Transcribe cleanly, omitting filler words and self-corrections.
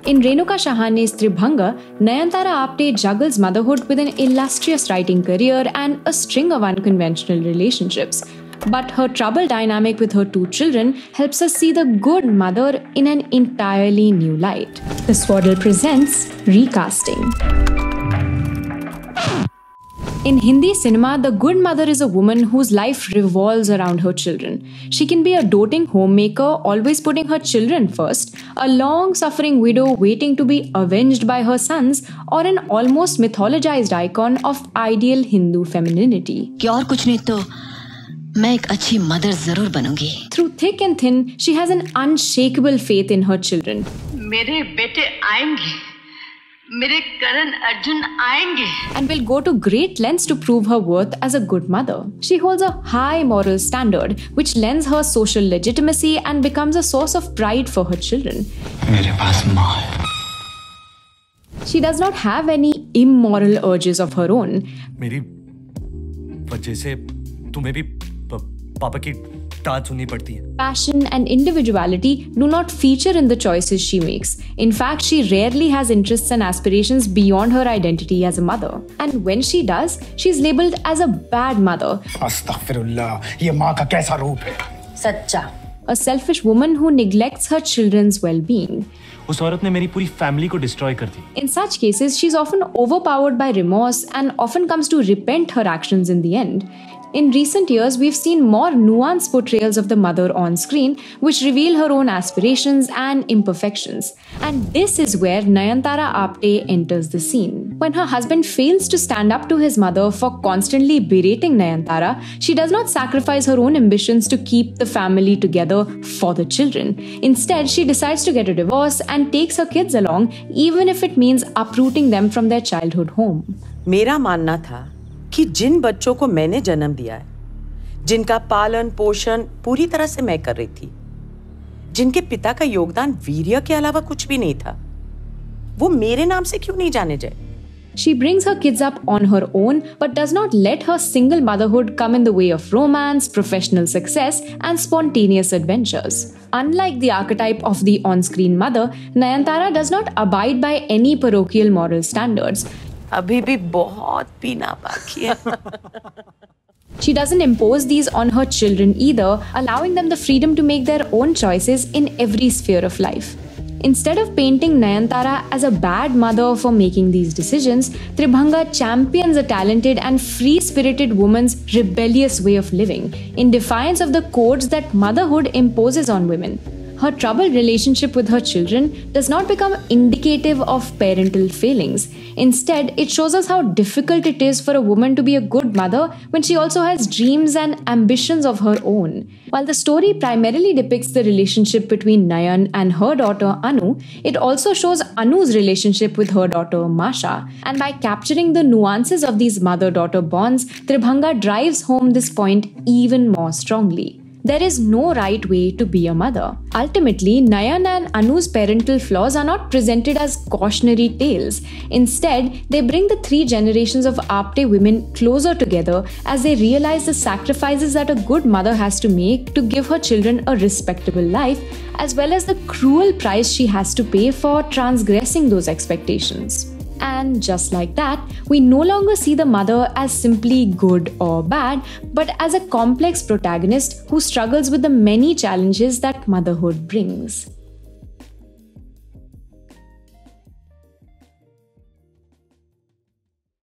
In Renuka Shahane's Tribhanga, Nayanthara Apte juggles motherhood with an illustrious writing career and a string of unconventional relationships. But her trouble dynamic with her two children helps us see the good mother in an entirely new light. The Swaddle presents Recasting. In Hindi cinema, the good mother is a woman whose life revolves around her children. She can be a doting homemaker, always putting her children first, a long-suffering widow waiting to be avenged by her sons, or an almost mythologized icon of ideal Hindu femininity. कि और कुछ नहीं तो मैं एक अच्छी mother जरूर बनूंगी. Through thick and thin, she has an unshakable faith in her children. मेरे बेटे आएंगे. मेरे करण अर्जुन आएंगे. And will go to great lengths to prove her worth as a good mother. She holds a high moral standard, which lends her social legitimacy and becomes a source of pride for her children. मेरे पास माँ है. She does not have any immoral urges of her own. मेरी वजह से तुम्हें भी पापा की डांट सुननी पड़ती है. Passion and individuality do not feature in the choices she makes. In fact, she rarely has interests and aspirations beyond her identity as a mother. And when she does, she's labeled as a bad mother. अस्तगफिरुल्लाह, ये माँ का कैसा रूप है? सच्चा. A selfish woman who neglects her children's well-being. उस औरत ने मेरी पूरी फैमिली को डिस्ट्रॉय कर दी. In such cases, she's often overpowered by remorse and often comes to repent her actions in the end. In recent years, we've seen more nuanced portrayals of the mother on screen, which reveal her own aspirations and imperfections. And this is where Nayanthara Apte enters the scene. When her husband fails to stand up to his mother for constantly berating Nayanthara, she does not sacrifice her own ambitions to keep the family together for the children. Instead, she decides to get a divorce and takes her kids along, even if it means uprooting them from their childhood home. मेरा मानना था कि जिन बच्चों को मैंने जन्म दिया है, जिनका पालन पोषण पूरी तरह से मैं कर रही थी, जिनके पिता का योगदान वीर्य के अलावा कुछ भी नहीं था, वो मेरे नाम से क्यों नहीं जाने जाए? She brings her kids up on her own, but does not let her single motherhood come in the way of romance, professional success, and spontaneous adventures. Unlike the archetype of the on-screen mother, Nayanthara does not abide by any parochial moral standards. अभी भी बहुत पीना बाकी है. She doesn't impose these on her children either, allowing them the freedom to make their own choices in every sphere of life. Instead of painting Nayanthara as a bad mother for making these decisions, Tribhanga champions a talented and free-spirited woman's rebellious way of living, in defiance of the codes that motherhood imposes on women. Her troubled relationship with her children does not become indicative of parental failings. Instead, it shows us how difficult it is for a woman to be a good mother when she also has dreams and ambitions of her own. While the story primarily depicts the relationship between Nayan and her daughter Anu, it also shows Anu's relationship with her daughter Masha. And by capturing the nuances of these mother-daughter bonds, Tribhanga drives home this point even more strongly. There is no right way to be a mother. Ultimately, Nayan and Anu's parental flaws are not presented as cautionary tales. Instead, they bring the three generations of Apte women closer together as they realize the sacrifices that a good mother has to make to give her children a respectable life, as well as the cruel price she has to pay for transgressing those expectations. And just like that, we no longer see the mother as simply good or bad, but as a complex protagonist who struggles with the many challenges that motherhood brings.